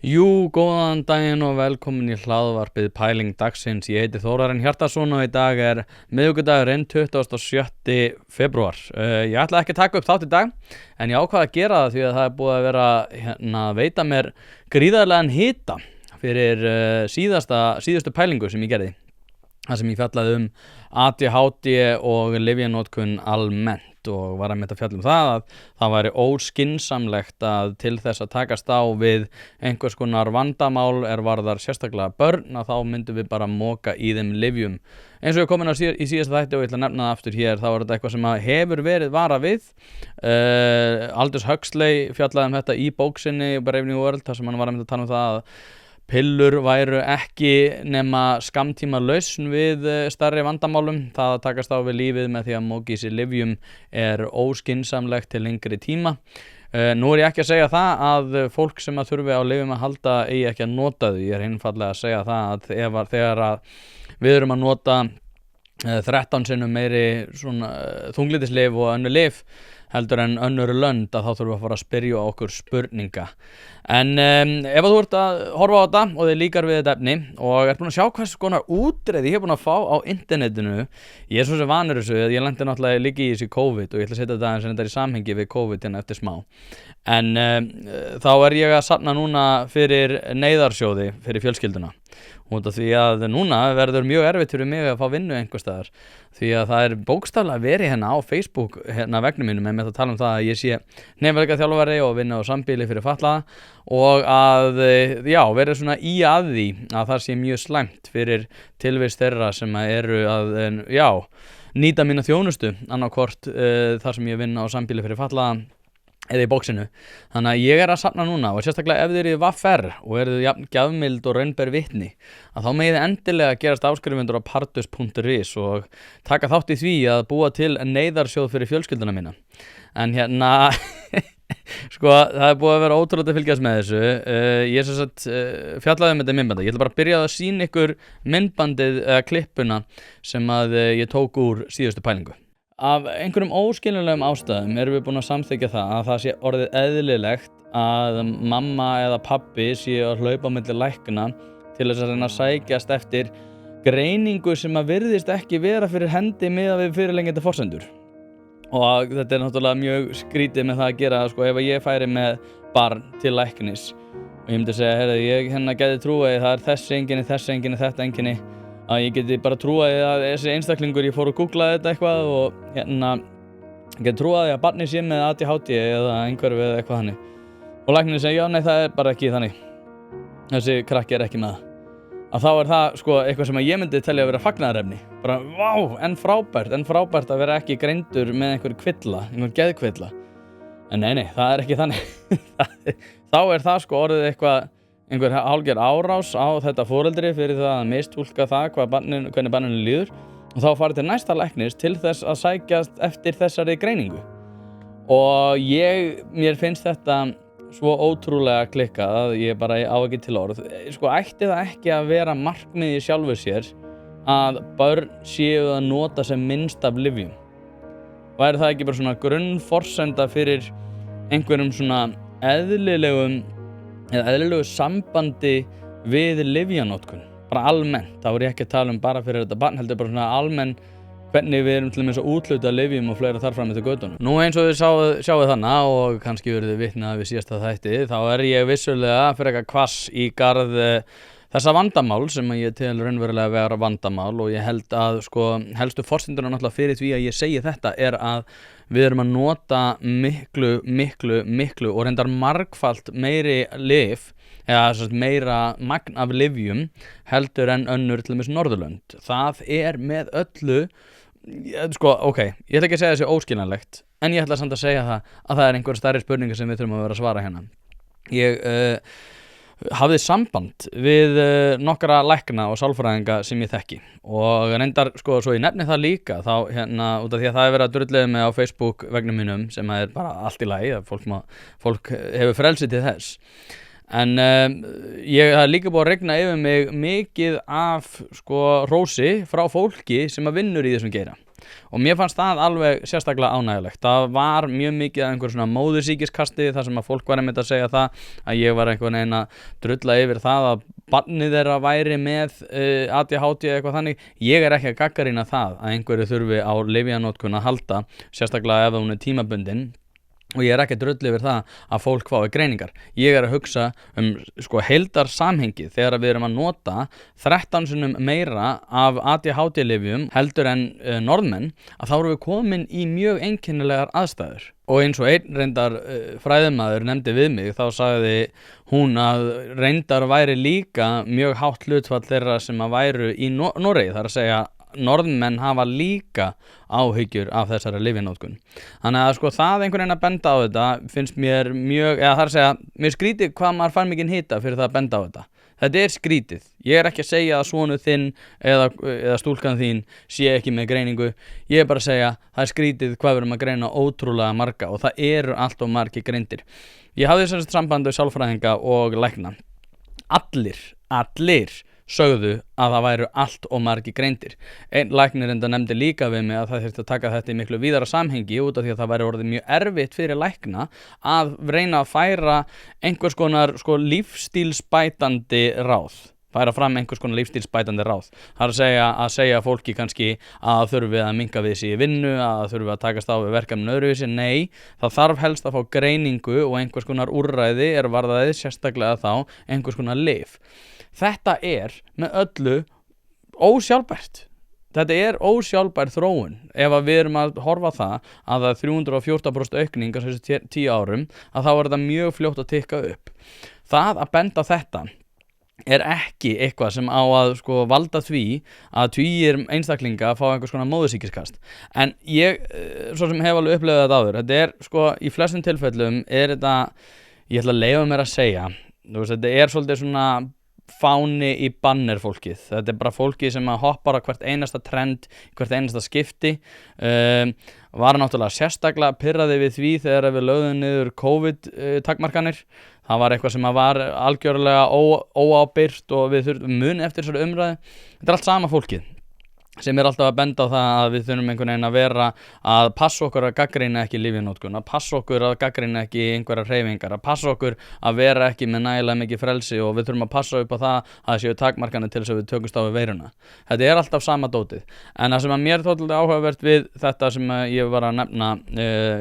Jú, góðan daginn og velkomin í hlaðvarpið Pæling dagsins. Ég heiti Þórarinn Hjartarson og í dag er miðvikudagurinn 27. febrúar. Ég ætla ekki að taka upp þátt í dag, en ég ákvað að gera það því að það er búið að vera að veita mér gríðarlegan hita fyrir síðustu pælingu sem ég gerði. Það sem ég fjallaði ADHD og lyfjanotkun almennt og var að fjalla það að það væri óskynsamlegt að til þess að takast á við einhvers konar vandamál varðar sérstaklega börn, að þá myndum við bara moka í þeim lyfjum. Eins og ég kom inn í síðasta þætti og ég ætla að nefna það aftur hér, þá er þetta eitthvað sem hefur verið varað við. Aldous Huxley fjallaði þetta í bók sinni Brave New World, þar sem hann var að tala það að pillur væru ekki nema skammtíma lausn við stærri vandamálum. Það að takast á við lífið með því að móka í sig lyfjum óskynsamlegt til lengri tíma. Nú ég ekki að segja það að fólk sem að þurfi á lyfjum að halda eigi ekki að nota þau. Ég einfaldlega að segja það að þegar við erum að nota 13 sinnum meiri þunglyndislyf og önnur lyf heldur en önnur lönd, að þá þurfum við að fara að spyrja okkur spurninga. En ef þú ert að horfa á þetta og þið líkar við þetta efni og ert búin að sjá hvers konar útreið ég hef búin að fá á internetinu, ég er svo sem vanur þessu, ég lendi náttúrulega líka í þessu COVID og ég ætla að setja þetta eins og í samhengi við COVID hérna eftir smá. En þá er ég að safna núna fyrir neyðarsjóði fyrir fjölskylduna. Út af því að núna verður mjög erfitt fyrir mig að fá vinnu einhvers staðar, því að það er bókstaflega verið hérna á Facebook vegnum mínum með að tala það að ég sé hnefiðleikaþjálfari og vinna á sambýli fyrir fatlaða og að verið svona í að því að það sé mjög slæmt fyrir tilvist þeirra sem eru að nýta mína þjónustu annarkvort þar sem ég vinna á sambýli fyrir fatlaða eða í bóksinu. Þannig að ég að safna núna og sérstaklega ef þið eru í VFR og eru jafn gjafmild og raunber vitni, að þá megið endilega gerast áskrifundur á partus.is og taka þátt í því að búa til neyðarsjóð fyrir fjölskylduna mína. En það er búið að vera ótrúlega að fylgjast með þessu. Ég sem sagt fjallaði þetta myndbandi. Ég ætla bara að byrja að sýna ykkur myndbandið eða klippuna sem að ég tók úr síðustu pælingu. Af einhverjum óskiljanlegum ástæðum erum við búin að samþykkja það að sé orðið eðlilegt að mamma eða pabbi séu að hlaupa á milli lækna til þess að reyna að sækjast eftir greiningu sem að virðist ekki vera fyrir hendi miðað við fyrirliggjandi forsendur. Og þetta er náttúrulega mjög skrítið með það að gera, ef ég færi með barn til læknis og ég myndi segja, ég gæti trúið það er þessi einkenni, þetta einkenni, að ég geti bara trúið að þessi einstaklingur, ég fór að googla þetta eitthvað og geti trúið að barnið sé með ADHD eða einhverfi eða eitthvað þannig. Og læknirinn segja, nei, það er bara ekki þannig. Þessi krakki er ekki með það. Að þá er það eitthvað sem ég myndi telja að vera fagnaðarefni. Bara, vá, en frábært að vera ekki greindur með einhver geðkvilla. En nei, það er ekki þannig. Þá er það orðið eitthvað, einhver hálfgerð árás á þetta foreldri fyrir það að mistúlka það hvernig barninu líður og þá farið til næsta læknis til þess að sækjast eftir þessari greiningu. Og mér finnst þetta svo ótrúlega klikkað að ég bara á ekki til orð. Ætti það ekki að vera markmið í sjálfu sér að börn séu að nota sem minnst af lyfjum? Væri það ekki bara svona grunnforsenda fyrir einhverjum svona eðlilegu sambandi við lyfjanotkun, bara almennt. Þá er ég ekki að tala bara fyrir þetta barn, heldur bara svona almenn hvernig við erum til dæmis að úthluta lyfjum og fleira þar fram eftir götunum. Nú eins og þið sjáið þannig og kannski verið þið vitni að við síðasta þætti, þá er ég vissulega frekar hvass í garð þessa vandamál sem ég tel raunverulega að vera vandamál og ég held að helstu forsendurinn náttúrulega fyrir því að ég segi þetta er að við erum að nota miklu og reyndar margfalt meiri lyf eða meira magn af lyfjum heldur en önnur til dæmis Norðurlönd. Það er með öllu, ég ætla ekki að segja þessi óskiljanlegt, en ég ætla samt að segja það að það er einhver stærri spurningar sem við þurfum að vera að svara hérna. Ég hafði samband við nokkra lækna og sálfræðinga sem ég þekki og reyndar svo ég nefni það líka þá út af því að það er verið að drullið mig á Facebook vegnum mínum sem er bara allt í lagi, fólk hefur frelsi til þess. En ég hef líka búið að regna yfir mig mikið af hrósi frá fólki sem að vinnur í þessum geira. og mér fannst það alveg sérstaklega ánægjulegt. Það var mjög mikið af einhver svona móðursýkiskasti þar sem að fólk var einmitt að segja það að ég var einhvern veginn að drulla yfir það að barnið þeirra væri með ADHD eða eitthvað þannig. Ég er ekki að gagnrýna það að einhverju þurfi á lyfjanotkun að halda, sérstaklega ef hún er tímabundin. Og ég er ekki að drulla yfir það að fólk fái greiningar. Ég er að hugsa heildarsamhengi þegar við erum að nota 13 sinnum meira af ADHD-lyfjum heldur en Norðmenn, að þá erum við komin í mjög einkennilegar aðstæður. Og eins og einn reyndar fræðimaður nefndi við mig, þá sagði hún að reyndar væri líka mjög hátt hlutfall þeirra sem að væru í Noregi, þar að segja Norðmenn hafa líka áhyggjur af þessari lyfjanotkun. Þannig að það einhvern veginn að benda á þetta finnst mér mjög, eða þar að segja, mér skrítið hvað maður fær mikinn hita fyrir það að benda á þetta. Þetta er skrítið. Ég er ekki að segja að sonur þinn eða stúlkan þín sé ekki með greiningu. Ég er bara að segja það er skrítið hvað við erum að greina ótrúlega marga og það eru allt of margir greindir. Ég hafði þessast samband við sálfræðinga og lækna. Allir sögðu að það væru allt og margir greindir. Einn læknir enda nefndi líka við mig að það þyrfti að taka þetta í miklu víðara samhengi út af því að það væri orðið mjög erfitt fyrir lækna að reyna að færa einhvers konar lífstílsbætandi ráð. Færa fram einhvers konar lífstílsbætandi ráð. Það er að segja fólki kannski að þurfi að minnka við sig í vinnu, að þurfi að takast á við verkefni öðruvísi. Nei, það þarf helst að fá greiningu og einhvers konar úrræði varðaði sérstaklega þá einhvers konar lyf. Þetta er með öllu ósjálfbært. Þetta er ósjálfbær þróun. Ef við erum að horfa það að það er 314% aukning á þessu 10 árum, að þá er þetta mjög fljótt að tikka upp. Það að benda þetta er ekki eitthvað sem á að valda því að tugir einstaklinga fá einhvers konar móðursýkiskast. En ég, svo sem hef alveg upplifað þetta áður, þetta er í flestum tilfellum er þetta, ég ætla að leyfa mér að segja, þetta er svolítið svona fáni í banner fólkið. Þetta er bara fólkið sem hoppar á hvert einasta trend, hvert einasta skipti. Var náttúrulega sérstaklega pirraði við því þegar við lögðum niður COVID-takmarkanir. Það var eitthvað sem var algjörlega óábyrgt og við þurfum muni eftir þessari umræðu. Þetta er allt sama fólkið sem er alltaf að benda á það að við þurfum einhvern veginn að vera að passa okkur að gagnrýna ekki lyfjanotkun, að passa okkur að gagnrýna ekki einhverjar hreyfingar, að passa okkur að vera ekki með nægilega mikið frelsi og við þurfum að passa upp á það séu takmarkanir til þess að við tökumst á við veiruna. Þetta er alltaf sama dótið. En það sem að mér þótti áhugavert við þetta sem ég var að nefna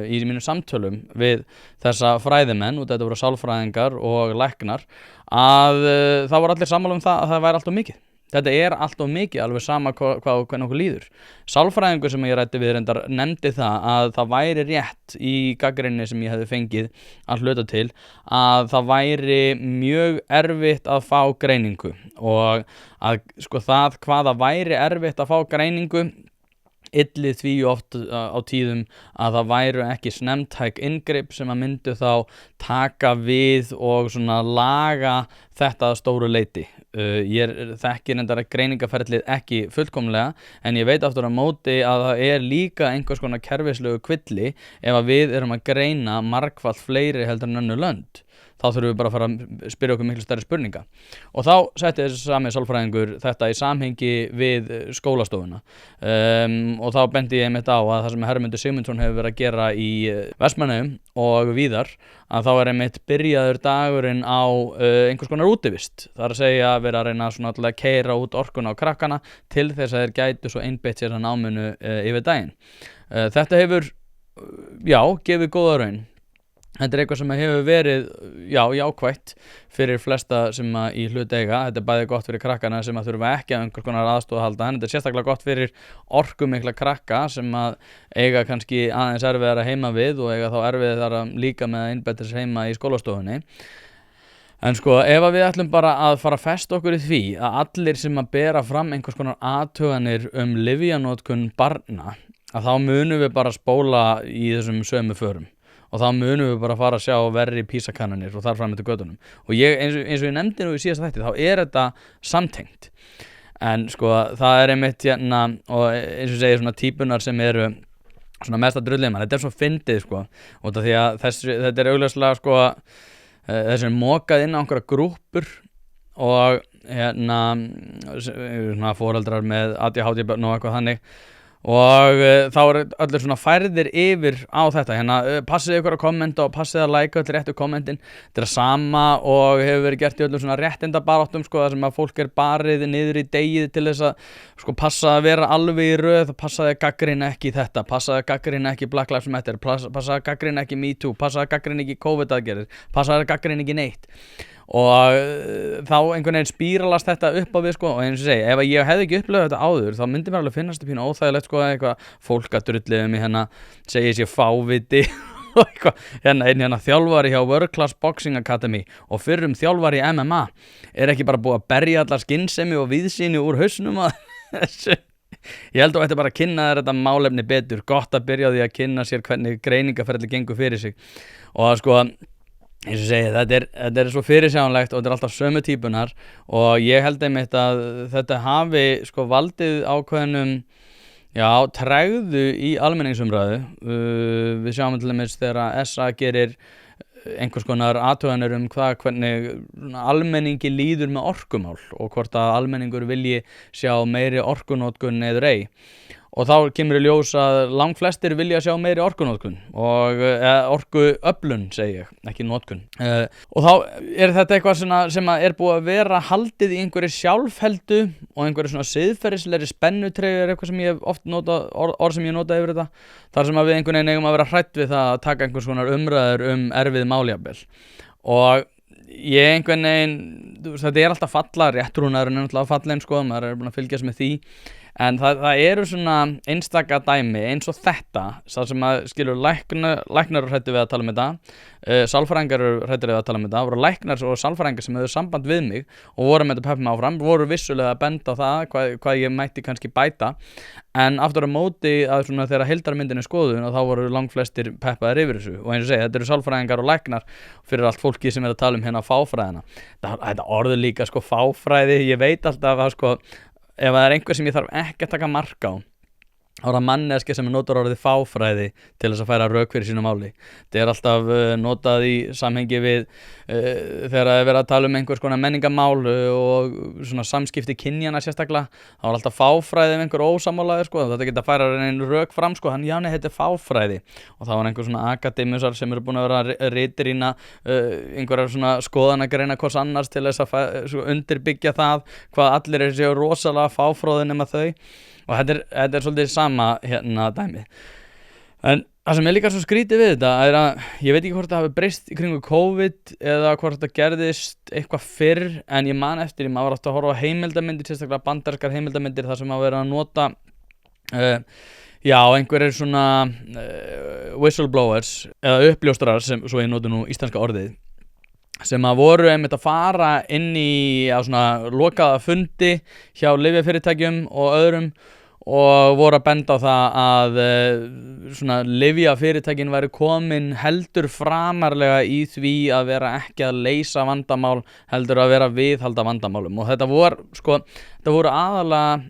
í mínum samtölum við þessa fræðimenn, og þetta voru sálfræðingar og læknar, að það voru allir sammála um það að það væri allt of mikið. Þetta er allt of mikið, alveg sama hvernig okkur líður. Sálfræðingur sem ég ræddi við reyndar nefndi að það væri rétt í gagnrýni sem ég hefði fengið að hluta til að það væri mjög erfitt að fá greiningu og að það hvað það væri erfitt að fá greiningu ylli því oft á tíðum að það væru ekki snemmtæk inngrip sem að myndu þá taka við og svona laga þetta að stóru leyti. Ég þekki reyndar greiningaferlið ekki fullkomlega en ég veit aftur á móti að það er líka einhvers konar kerfislegu kvilli ef að við erum að greina margfalt fleiri heldur en önnur lönd. Þá þurfum við bara að fara að spyrja okkur miklu stærri spurninga. Og þá setti þessi sami sálfræðingur þetta í samhengi við skólastofuna. Og þá bendi ég einmitt á að það sem Hermundur Sigmundsson hefur verið að gera í Vestmannaeyjum og víðar, að þá er einmitt byrjaður dagurinn á einhvers konar útivist. Það er að segja að vera að reyna svona að keyra út orkuna á krakkana til þess að þeir gætu svo einbeitt sér að náminu yfir daginn. Þetta hefur, gefið góða raun. Þetta er eitthvað sem hefur verið, jákvætt fyrir flesta sem í hlut eiga. Þetta er bæði gott fyrir krakkana sem að þurfa ekki að einhvers konar aðstoð að halda, en þetta er sérstaklega gott fyrir orkumikla krakka sem að eiga kannski aðeins erfiðara heima við og eiga þá erfiðara líka með að einbeita sér heima í skólastofunni. En ef við ætlum bara að fara að festa okkur í því að allir sem að bera fram einhvers konar athuganir lyfjanotkun barna, að þá munum við bara spóla í þessum sömu förum. Og þá munum við bara fara að sjá verri PISA-kannanir og þar fram eftir götunum. Og eins og ég nefndi nú í síðasta þætti, þá er þetta samtengt. En það er einmitt og eins og segir svona típunar sem eru svona mesta drulliðmann. Þetta er svo fyndið, út af því að þetta er augljóslega þessi er mokað inn á einhverja grúppur og svona foreldrar með ADHD-börn og eitthvað þannig. og þá allir svona færðir yfir á þetta hérna, passið ykkur að kommenta og passið að like öll réttu kommentin, þetta sama og hefur verið gert í öllum svona réttindabaráttum sko, þar sem að fólk barið niður í degið til þess að sko passa að vera alveg í röð, passaði að gagnrýna ekki þetta, passaði að gagnrýna ekki Black Lives Matter, passaði að gagnrýna ekki Me Too, passaði að gagnrýna ekki COVID-aðgerðir, passaði að gagnrýna ekki neitt og þá einhvern veginn spíralast þetta upp á við sko, og eins og segi, ef ég hefði ekki upplifað þetta áður þá myndi mér alveg finnast það pínu óþægilegt sko, eitthvað fólk að drulliðum í hérna segir sér fáviti og eitthvað, hérna þjálfari hjá World Class Boxing Academy og fyrrum þjálfari í MMA ekki bara búið að berja allar skynsemi og víðsýni úr hausnum að þessu. Ég held að þetta bara að kynna þér þetta málefni betur, gott að byrja á því að kynna sér hvernig greiningaferli gengur fyrir sig og sko eins og segi, þetta svo fyrirsjáanlegt og þetta alltaf sömu típunar og ég held einmitt að þetta hafi sko valdið ákveðnum tregðu í almenningsumræðu. Við sjáum til dæmis þegar SA gerir einhvers konar athuganir hvernig almenningi líður með orkumál og hvort að almenningur vilji sjá meiri orkunotkun eður ei. Og þá kemur í ljós að langflestir vilja sjá meiri orkunotkun og orkuöflun segi ég, ekki notkun. Og þá þetta eitthvað sem búið að vera haldið í einhverju sjálfheldu og einhverju svona siðferðislegri spennutreyju eitthvað sem ég hef oft notað, orð sem ég notað yfir þetta, þar sem við einhvern veginn eigum að vera hrædd við það að taka einhvers konar umræður erfið máljafnvel. Og ég einhvern veginn, þetta alltaf falla, réttrúnaðurinn náttúrulega fallinn sko, maður búin að fylgjast með því. En það eru svona einstaka dæmi eins og þetta, það sem að skilur læknar hræddu við að tala um þetta, sálfræðingar hræddu við að tala um þetta, voru læknar og sálfræðingar sem hefur samband við mig og voru með þetta peppum áfram, voru vissulega að benda á það hvað ég mætti kannski bæta, en aftur á móti að svona þegar heildarmyndin skoðun og þá voru langflestir peppaðir yfir þessu og eins og segja, þetta eru sálfræðingar og læknar fyrir allt fólki sem að tala um hérna fáfræðina. Þetta orður líka sko fáfræði, ég veit alltaf að sko ef það einhver sem ég þarf ekki að taka mark á þá það manneskja sem notar orðið fáfræði til þess að færa rök fyrir sínu máli. Þetta alltaf notað í samhengi við þegar það verið að tala um einhvers konar menningamál og svona samskipti kynjana sérstaklega, þá alltaf fáfræði einhver ósammálaður sko, þetta geta að færa einn rök fram sko, þetta fáfræði og þá einhver svona akademisar sem eru búin að vera ritrýna einhverjar svona skoðanagreina hvers annars til þess að undirbyggja það hvað allir séu rosalega fáfróðir nema þau. Og þetta svolítið sama hérna dæmi. En það sem líka svo skrítið við þetta að ég veit ekki hvort það hafi breyst í kringu COVID eða hvort það gerðist eitthvað fyrr, en ég man eftir maður var aftur að horfa á heimildarmyndir, sérstaklega bandarískar heimildarmyndir þar sem að vera að nota einhverjir svona whistleblowers eða uppljóstrar, sem svo ég noti nú íslenska orðið, sem að voru einmitt að fara inn í svona lokaða fundi hjá lyfjafyrirtækjum og öðrum og voru að benda á það að svona lyfjafyrirtækin væri komin heldur framarlega í því að vera ekki að leysa vandamál heldur að vera að viðhalda vandamálum, og þetta voru aðalega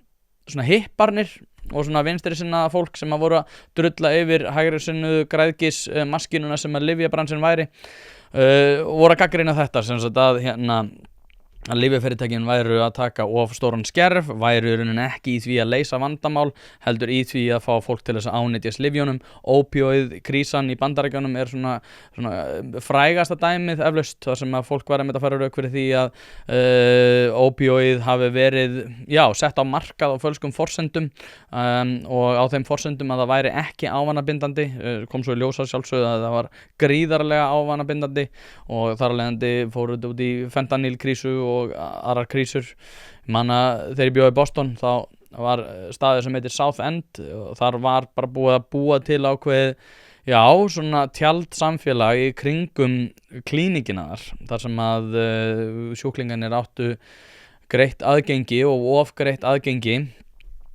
svona hipparnir og svona vinstri sinna fólk sem að voru að drulla yfir hægri sinnu græðgis maskinuna sem að lyfjabransin væri. Voru að gagnrýna þetta sem sagt að lyfjafyrirtækin væru að taka of stóran skerf, væru í rauninni ekki í því að leysa vandamál heldur í því að fá fólk til þess að ánetjast lyfjunum. Ópíóið-krísan í Bandaríkjunum svona frægasta dæmið eflaust, þar sem að fólk var að fara rök fyrir því að ópíóið hafi verið sett á markað á fölskum forsendum og á þeim forsendum að það væri ekki ávanabindandi, kom svo í ljós á sjálfsögðu að það var gríðarlega ávanabindandi og þar af leiðandi fóru þetta út í fentanylkrísu og aðrar krísur. Manna þegar ég bjó í Boston þá var staður sem heitir South End og þar var bara búið að búa til ákveðið svona tjaldsamfélag í kringum klínikina þar sem að sjúklingarnir áttu greitt aðgengi og ofgreitt aðgengi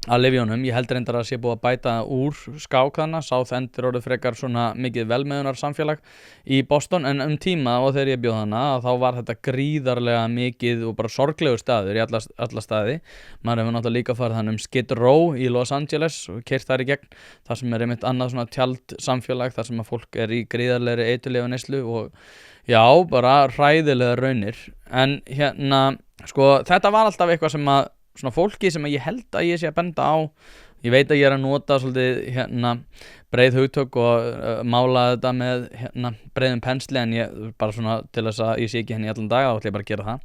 að lyfjunum. Ég held reyndar að sé búið að bæta úr skák þarna. South End orðið frekar svona mikið velmeðunar samfélag í Boston, en tíma og þegar ég bjóð hana þá var þetta gríðarlega mikið og bara sorglegur staður í alla staði. Maður hefur náttúrulega líka farið þannig Skid Row í Los Angeles og keyrt þar í gegn, þar sem einmitt annað svona tjald samfélag þar sem að fólk í gríðarlegri eiturlyfjaneyslu og bara hræðilega raunir. En þetta var alltaf eitthvað sem að svona fólki sem ég held að ég sé að benda á ég veit að ég að nota svolítið breið hugtök og mála þetta með breiðum pensli, en ég bara svona til þess að ég sé ekki henni í allan dag, þá ætla ég bara að gera það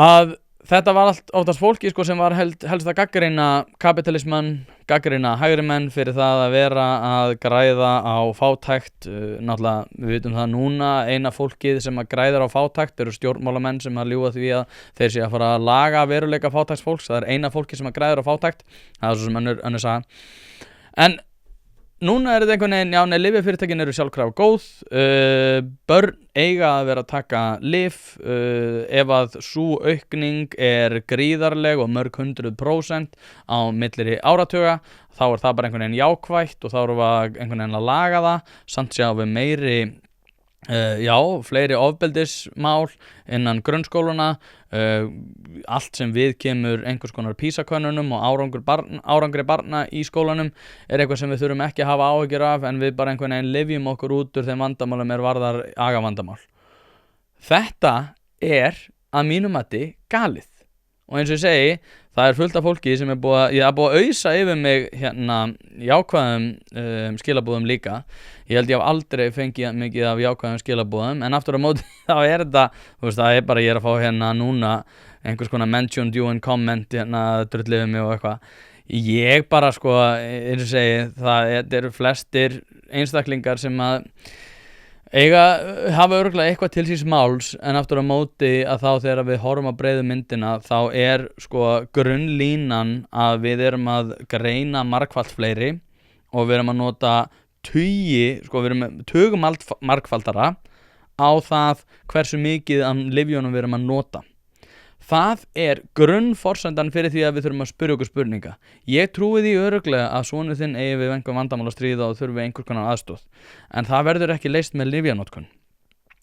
að þetta var allt oftast fólki sko, sem var helst að gagnrýna kapitalismann, gagnrýna hægri menn fyrir það að vera að græða á fátækt. Náttúrulega við vitum það núna, eina fólkið sem að græðir á fátækt eru stjórnmálamenn sem að ljúga því að þeir sé að fara að laga veruleika fátæktsfólks. Það er eina fólkið sem að græðir á fátækt, það er svo sem önnur saga. En núna er þetta einhvern veginn, já, lyfjafyrirtækin eru sjálfkrafa góð, börn eiga að vera að taka lyf, ef að sú aukning er gríðarleg og mörg 100% á milliri áratuga, þá er það bara einhvern veginn jákvætt og þá erum við einhvern veginn að laga það, samt sjáum við meiri fleiri ofbeldismál innan grunnskóluna, allt sem við kemur einhvers konar PISA-könnunum og árangri barna í skólanum er eitthvað sem við þurfum ekki að hafa áhyggjur af, en við bara einhvern veginn lyfjum okkur út úr þeim vandamálum er varðar agavandamál. Þetta er að mínum mati galið, og eins og ég segi, það er fullt af fólki sem er búið að ausa yfir mig jákvæðum skilabúðum líka. Ég held ég hef aldrei fengið mikið af jákvæðum skilabúðum, en aftur á móti þá er þetta, þú veist, það er bara ég er að fá núna einhvers konar mentioned you and comment drullið við mig og eitthvað. Ég bara sko, eins og segi, það eru flestir einstaklingar sem að hafa örugglega eitthvað til síns máls, en aftur á móti að þá þegar við horfum á breiðu myndina þá er sko grunnlínan að við erum að greina margfalt fleiri og við erum að nota við erum með tugum margfaldara á það hversu mikið af lyfjunum við erum að nota. Það er grunnforsendan fyrir því að við þurfum að spyrja okkur spurninga. Ég trúi því örugglega að sonur þinn eigi við einhver vandamál að stríða og þurfi einhver konar aðstoð, en það verður ekki leyst með lyfjanotkun.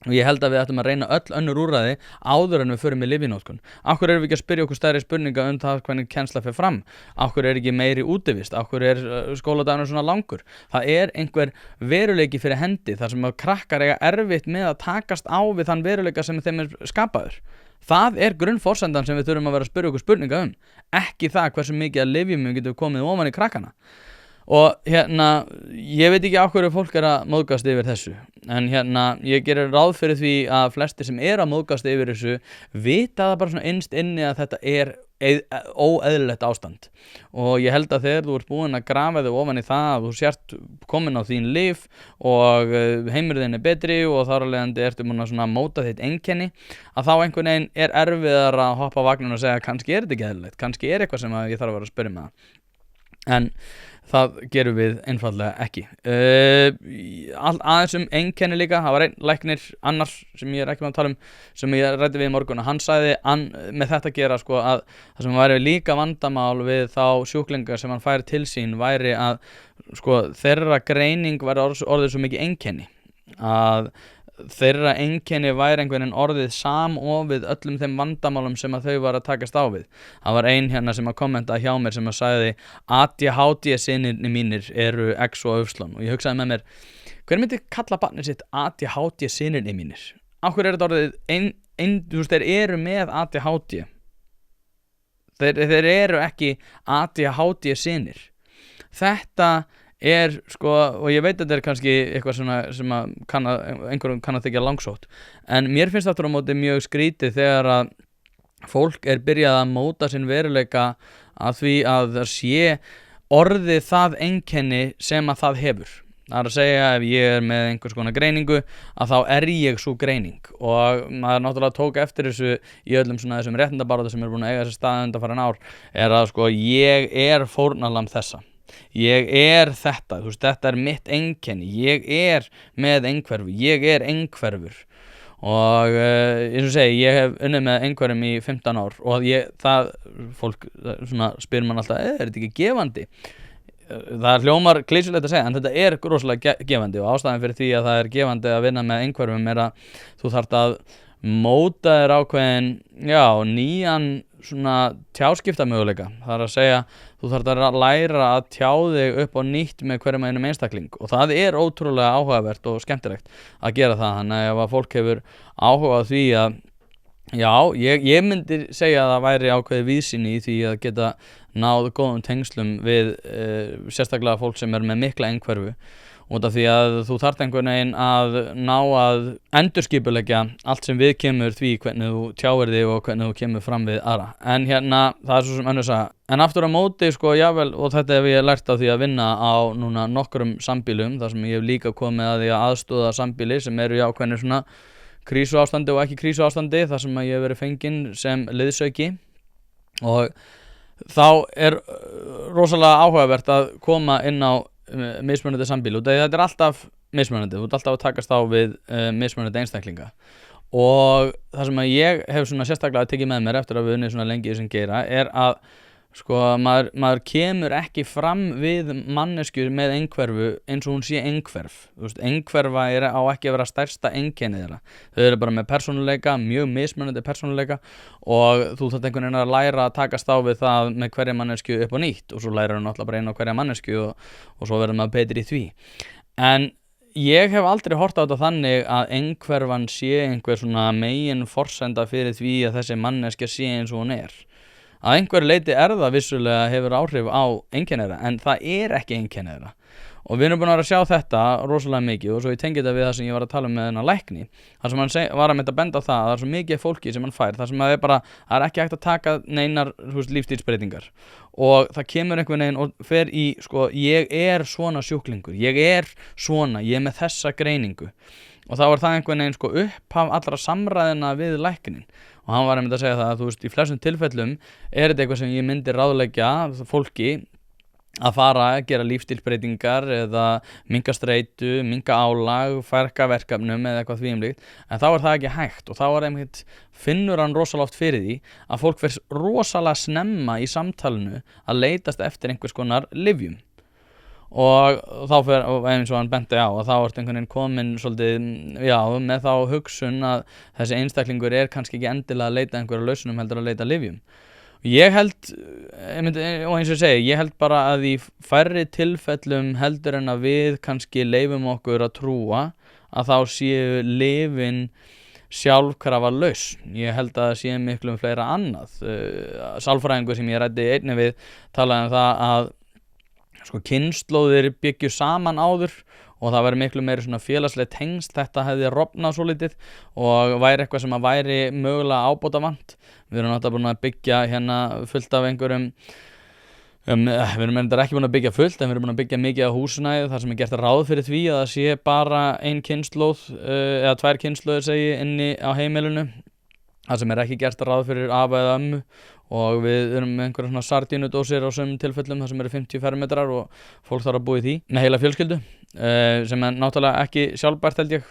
Og ég held að við ættum að reyna öll önnur úrræði áður en við förum með lyfjanotkun. Af hverju erum við ekki að spyrja okkur stærri spurninga það hvernig kennsla fer fram? Af hverju er ekki meiri útivist? Af hverju skóladagurinn svona langur? Það er einhver veruleiki fyrir hendi þar sem að krakkar eiga erfitt með að takast á við þann veruleika sem þeim er skapaður. Það er grunnforsendan sem við þurfum að vera að spyrja okkur spurninga ekki það hversu mikið að lyfjum við getum komið ofan í krakkana. Og ég veit ekki af hverju fólk er að móðgast yfir þessu, en ég gerir ráð fyrir því að flestir sem er að móðgast yfir þessu vita það bara svona innst inni að þetta er óeðlilegt ástand, og ég held að þegar þú ert búinn að grafa þig ofan í það að þú sért komin á þín lyf og heimurðin er betri og þar af leiðandi ertu búinn að svona móta þitt einkenni, að þá einhvern veginn er erfiðar að hoppa á vagninu og segja kannski er þetta ekki eðlilegt, kannski er eitthvað sem ég þarf að vera að spyrja með það. En það gerum við einfaldlega ekki. Aðeins einkenni líka, það var einn læknir annar sem ég er ekki með að tala sem ég ræddi við í morgun, og hann sagði með þetta gera sko, að það sem væri líka vandamál við þá sjúklingar sem hann fær til sín væri að sko, þeirra greining væri orðið svo mikið einkenni að þeirra einkenni væri einhvern veginn orðið samofið öllum þeim vandamálum sem að þau var að takast á við. Það var ein sem að kommenta hjá mér sem að sagði ADHD-synirnir mínir eru X og Y, og ég hugsaði með mér, hver myndi kalla barnið sitt ADHD-synirnir mínir? Af hverju er þetta orðið þú veist, þeir eru með ADHD, þeir eru ekki ADHD-synir. Þetta er sko, og ég veit að þetta er kannski eitthvað svona sem að einhverjum kann að þykja langsótt, en mér finnst aftur á móti mjög skrítið þegar að fólk er byrjað að móta sinn veruleika að því að það sé orðið það einkenni sem að það hefur. Það er að segja, ef ég er með einhvers konar greiningu að þá er ég svo greining, og maður náttúrulega tók eftir þessu í öllum svona þessum réttindabaráttu sem er búin að eiga þessi stað undanfarin ár, er að sko ég er fórnarlamb þessa. Ég er þetta, þú veist, þetta er mitt einkenni, ég er með einhverfu, ég er einhverfur, og eins og segi, ég hef unnið með einhverjum í 15 ár og fólk svona spyr mann alltaf, er þetta ekki gefandi? Það hljómar klísulegt að segja, en þetta er rosalega gefandi, og ástæðan fyrir því að það er gefandi að vinna með einhverfum er að þú þarft að móta þér ákveðin, nýjan svona tjáskiptamöguleika. Það er að segja, þú þarft að læra að tjá þig upp á nýtt með hverjum einum einstakling, og það er ótrúlega áhugavert og skemmtilegt að gera það. Þannig að ef að fólk hefur áhuga á því að Já, ég myndi segja að það væri ákveðið víðsýni í því að geta náð góðum tengslum við sérstaklega fólk sem með mikla einhverfu út af því að þú þarft einhvern veginn að ná að endurskipuleggja allt sem við kemur því hvernig þú tjáir þig og hvernig þú kemur fram við aðra. En það er svo sem önnur saga. En aftur á móti, sko, jável, og þetta hef ég lært á því að vinna á núna nokkrum sambýlum, þar sem ég hef líka komið að því að aðstoða sambýli sem eru í ákveðnu svona krísuástandi og ekki krísuástandi, þar sem ég hef verið fenginn sem liðsauki og þá er rosalega áhugavert að koma inn á mismunandi sambýli og þetta er alltaf mismunandi, þú ert alltaf að takast á við mismunandi einstaklinga og það sem að ég hef svona sérstaklega tekið með mér eftir að við unnið svona lengi í þessum geira er að sko maður kemur ekki fram við manneskju með einhverfu eins og hún sé einhverf. Þú veist, einhverfa á ekki að vera stærsta einkennið þeirra. Þau eru bara með persónuleika, mjög mismunandi persónuleika og þú þarft einhvern veginn að læra að takast á við það með hverja manneskju upp á nýtt og svo læra náttúrulega bara inn á hverja manneskju og svo verður maður betri í því. En ég hef aldrei hort á þetta þannig að einhverfan sé einhver svona megin forsenda fyrir því að þessi manneskja sé eins og hún er. Að einhverju leyti það vissulega hefur áhrif á einkenni þeirra en það er ekki einkenni þeirra og við erum búin að vera að sjá þetta rosalega mikið og svo ég tengi þetta við það sem ég var að tala með þennan lækni þar sem hann var að mynda að benda á það er svo mikið fólki sem hann fær þar sem það er ekki hægt að taka neinar lífstílsbreytingar og það kemur einhvern veginn og fer í sko ég er svona sjúklingur, ég er með þessa greiningu og þá það einhvern veginn sko upphaf allra samræðina við læknin og hann var einmitt að segja það að þú veist í flestum tilfellum þetta eitthvað sem ég myndi ráðleggja fólki að fara að gera lífstílsbreytingar eða minnka streitu, minnka álag, færka verkefnum eða eitthvað því líkt en þá það ekki hægt og þá einmitt finnur hann rosalega oft fyrir því að fólk fer rosalega snemma í samtalinu að leitast eftir einhvers konar lyfjum og þá fyrir eins og hann benti á og þá einhvern veginn komin svolítið með þá hugsun að þessi einstaklingur kannski ekki endilega að leita einhverja lausnum heldur að leita lyfjum ég held og eins og ég segi, ég held bara að í færri tilfellum heldur en að við kannski leyfum okkur að trúa að þá séu lyfin sjálfkrafa lausn ég held að það sé miklu fleira annað sálfræðingur sem ég ræddi einnig við talaði það að sko kynslóðir byggju saman áður og það væri miklu meiri svona félagslega tengsl þetta hefði rofnað svo litið og væri eitthvað sem að væri mögulega ábótavant við erum náttúrulega búin að byggja fullt af einhverjum við erum ekki búin að byggja fullt en við erum búin að byggja mikið á húsnæði þar sem gert ráð fyrir því að það sé bara ein kynslóð eða tvær kynslóðir segi inni á heimilinu það sem ekki gert ráð fyrir afa eða ömmu og við erum með einhverja svona sardínudósir á sömum tilfellum þar sem eru 50 fermetrar og fólk þarf að búa í því með heila fjölskyldu sem náttúrulega ekki sjálfbært held ég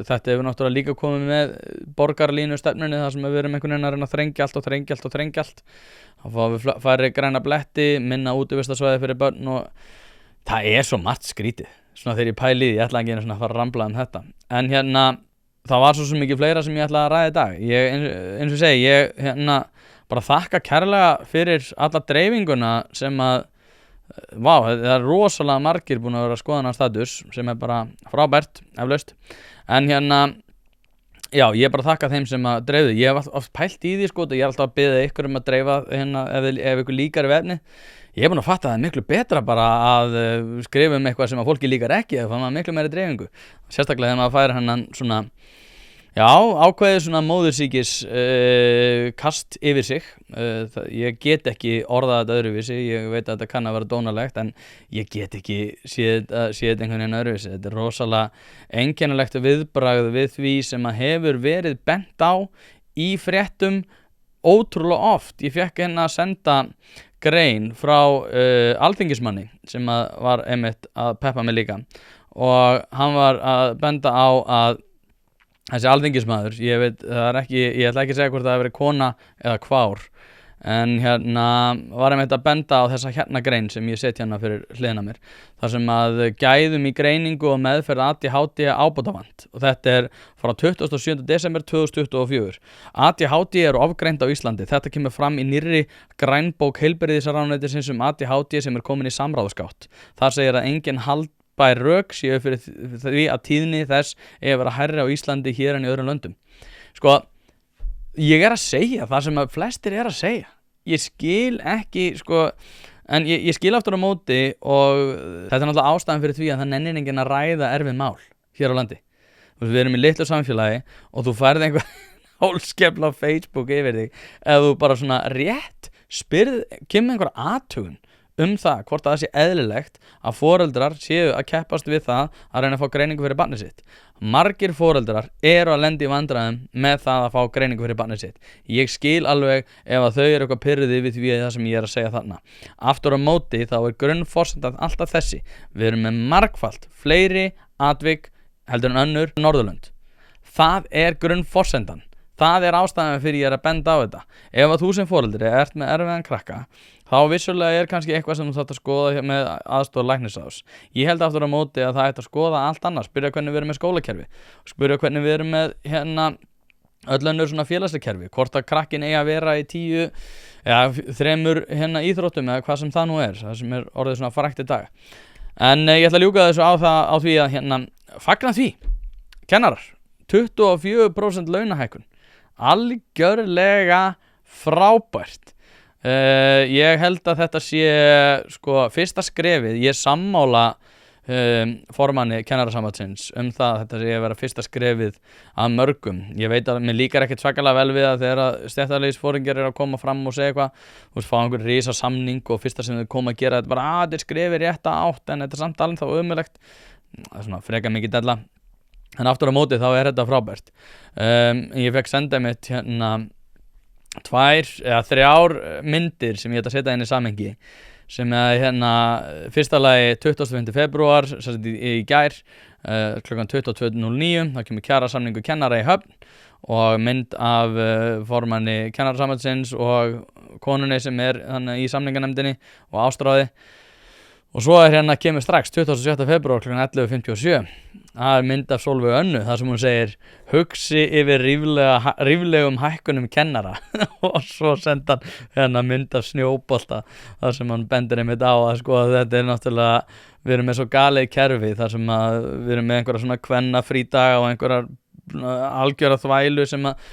þetta hefur náttúrulega líka komið með borgarlínu stefnunni þar sem við erum einhvern veginn að reyna að þrengja allt þá fáum við færri græna bletti minna útivistarsvæði fyrir börn og það svo margt skrítið svona þegar ég pæli í því, ég ætla ekki að fara að rambla þetta en það var svo mikið fleira sem ég ætla að ræða í dag eins og segi, ég bara þakka kærlega fyrir alla dreifinguna sem að það rosalega margir búin að vera að skoða þennan status sem bara frábært, eflaust en ég bara þakka þeim sem að dreifðu ég hef oft pælt í því sko ég alltaf að biðja ykkur að dreifa ef ykkur líkar vefni ég búin að fatta að það miklu betra bara að skrifa eitthvað sem að fólki líkar ekki það fann maður miklu meiri dreifingu sérstaklega þegar maður fær hennan svona ákveðið svona móðursýkis kast yfir sig ég get ekki orðað þetta öðruvísi ég veit að þetta kann að vera dónalegt en ég get ekki séð einhvern veginn öðruvísi þetta rosalega einkennilegt viðbragð við því sem að hefur verið bent á í fréttum ótrúlega oft ég fékk að senda grein frá alþingismanni sem var einmitt að peppa mig líka og hann var að benda á að þessi alþingismaður, ég ætla ekki að segja hvort það hefur verið kona eða hvár en var einmitt að benda á þessa grein sem ég set fyrir hliðina mér þar sem að gæðum í greiningu og meðferð ADHD ábótavant og þetta frá 27. desember 2024 ADHD ofgreint á Íslandi þetta kemur fram í nýrri grænbók heilbrigðisráðuneytisins ADHD sem komin í samráðsgátt þar segir að engin bær rök séu fyrir því að tíðni þess að vera hærri á Íslandi hér en í öðrum löndum sko ég að segja það sem að flestir að segja. Ég skil ekki, sko, en ég skil aftur á móti og þetta er náttúrulega ástæðan fyrir því að það nennir enginn að ræða erfið mál hér á landi. Þú veist, við erum í litlu samfélagi og þú færð einhver hálskefla á Facebook yfir þig ef þú bara svona rétt kemur einhver athugun það hvort það sé eðlilegt að foreldrar séu að keppast við það að reyna að fá greiningu fyrir barnið sitt. Margir foreldrar eru að lenda í vandræðum með það að fá greiningu fyrir barnið sitt. Ég skil alveg ef að þau eru eitthvað pirruð við því það sem ég að segja þarna. Aftur á móti þá grunnforsendan alltaf þessi. Við erum með margfalt fleiri atvik heldur en önnur Norðurlönd. Það grunnforsendan. Það ástæðan fyrir ég að benda á þetta. Ef að þú sem foreldri ert með erfiðan krakka, þá vissulega kannski eitthvað sem þú þarft að skoða með aðstoð læknisráðs. Ég held aftur á móti að það ætti að skoða allt annað, spyrja hvernig við erum með skólakerfi, spyrja hvernig við erum með öll önnur svona félagsleg kerfi, hvort að krakkin eigi að vera í 10 eða 3 íþróttum eða hvað sem það nú það sem orðið svona frægt í dag. En ég ætla að ljúka þessu á því að fagna því, kennarar, 24% launahækkun. Algjörlega frábært. Ég held að þetta sé sko fyrsta skrefið. Ég sammála formanni kennarasambandsins það að þetta sé að vera fyrsta skrefið af mörgum. Ég veit að mér líkar ekkert svakalega vel við að þegar stéttarfélagsforingjar að koma fram og segja eitthvað, þú veist, fá einhver risa samning og fyrsta sem þau koma að gera þetta bara þetta skrefið rétta átt, en þetta samt alveg þá ömurlegt. Það svona freka mikið della. En aftur á móti þá þetta frábært. Ég fekk senda mitt 2 eða 3 myndir sem ég ætla að setja inn í samhengi, sem fyrsta lagi 25. febrúar í gær klukkan 22:09, þá kemur kjarasamningur kennara í Höfn og mynd af formanni kennarasambandsins og konunni sem í samninganefndinni og ástráði. Og svo kemur strax 27. febrúar kl. 11:57. Það mynd af Sólveig Önnu, þar sem hún segir hugsi yfir ríflegum hækkunum kennara og svo senda hann mynd af snjóbolta þar sem hann bendir einmitt á að sko að þetta náttúrulega, við erum með svo galið kerfi þar sem að við erum með einhverja svona kvennafrídaga og einhverjar algjöra þvælu sem að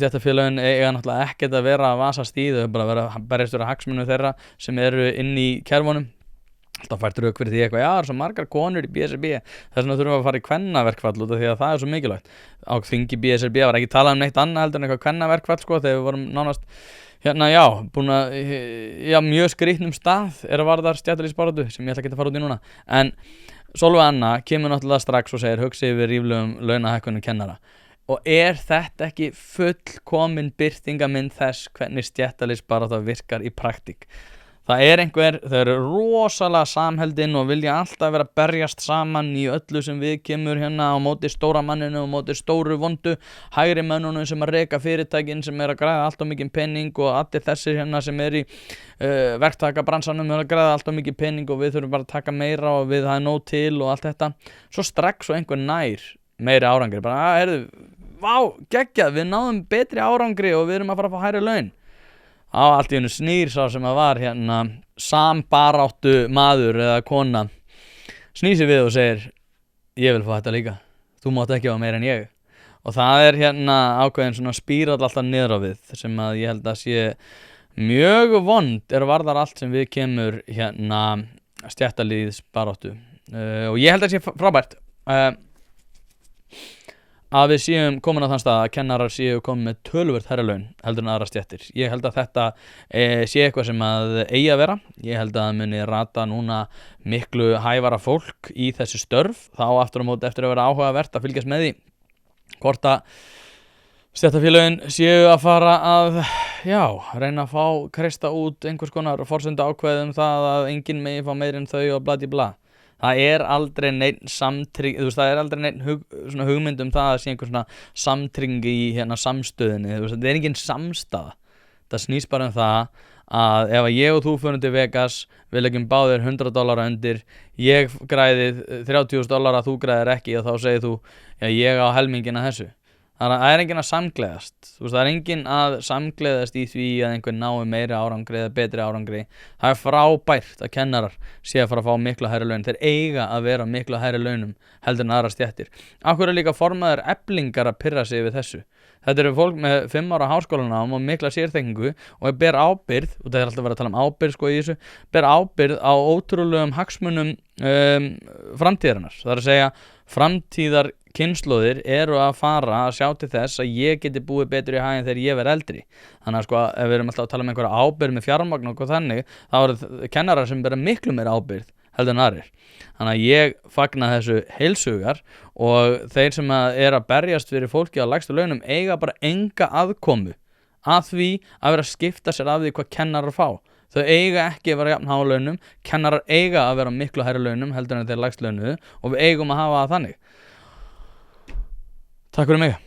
stéttarfélögin eiga náttúrulega ekkert að vera að vasast í, þau bara vera að berjast fyrir hagsmunum þeirra sem eru inn í kerfunum. Alltaf fært rauk fyrir því eitthvað, já, það svo margar konur í BSRB, þess vegna þurfum við að fara í kvennaverkfall út af því að það svo mikilvægt. Á þingi BSRB var ekki talað neitt annað heldur en eitthvað kvennaverkfall sko, þegar við vorum nánast búin að mjög skrýtnum stað að varðar stéttarfélagsbaráttu sem ég ætla ekki að fara út í núna. En Sólveig Anna kemur náttúrulega strax og segir hugsi yfir ríflegum launahækkunum kennara. Og þetta ekki fullkomin birtingamynd þess hvernig stéttarfélagsbarátta virkar í praktík? Það þau eru rosalega samheldin og vilja alltaf vera að berjast saman í öllu sem við kemur á móti stóra manninu og móti stóru vondu hægri mönnunum sem að reka fyrirtækin sem að græða allt of mikið pening og allir þessir sem í verktakabransanum að græða allt of mikið pening og við þurfum bara að taka meira og við það nóg til og allt þetta. Svo strax og einhver nær meiri árangri, bara vá, geggjað, við náðum betri árangri og við erum að fara að fá hærri laun. Allt í hennu snýr sá sem að var sambaráttu maður eða kona snýr sig við og segir ég vil fá þetta líka, þú mátt ekki hafa meira en ég. Og það ákveðin svona spírall alltaf niður á við sem að ég held að sé mjög vond varðar allt sem við kemur stéttarfélagsbaráttu og ég held að sé frábært að við séum komin á þann stað að kennarar séu komin með töluvert hærri laun heldur en aðrar stéttir. Ég held að þetta sé eitthvað sem að eigi að vera. Ég held að það muni rata núna miklu hæfara fólk í þessi störf. Þá aftur á móti eftir að vera áhugavert að fylgjast með því hvort að stéttarfélögin séu að fara að reyna að fá kreista út einhvers konar forsendu ákveðum það að enginn megi fá meir en þau og bladi bla. Það aldrei neinn það aldrei neinn hugmynd það að sé einhver svona samtrygging í samstöðinni, það engin samstaða. Það snýst bara það að ef ég og þú förum til Vegas, við leggjum báðir $100 undir, ég græði $30,000, þú græðir ekki og þá segir þú, ég á helmingin að þessu. Þannig að það enginn að samgleðast, það enginn að samgleðast í því að einhver nái meiri árangri eða betri árangri. Það frábært að kennarar sé að fara að fá miklu hærri laun. Þeir eiga að vera miklu hærri launum heldur en aðrar stéttir. Af hverju líka formaður Eflingar að pirra sig við þessu? Þetta eru fólk með 5 ára háskólanám og mikla sérþekkingu og ber ábyrgð, og það er alltaf verið að tala um ábyrgð sko í þessu, ber ábyrgð á ótrúlegum hagsmunum framtíðarinnar. Það er að segja, framtíðar kynslóðir eru að fara að sjá til þess að ég geti búið betur í haginn þegar ég verð eldri. Þannig að sko, ef við erum alltaf að tala um einhverja ábyrgð með fjármagn og þannig, þá eru kennarar sem bera miklu meira ábyrgð heldur en aðrir. Þannig að ég fagna þessu heilshugar, og þeir sem er að berjast fyrir fólki á lægstu launum eiga bara enga aðkomu að því að vera að skipta sér af því hvað kennarar fá. Þau eiga ekki að vera jafn há launum, kennarar eiga að vera miklu hærri launum heldur en þeir lægst launuðu, og við eigum að hafa það þannig. Takk fyrir mig.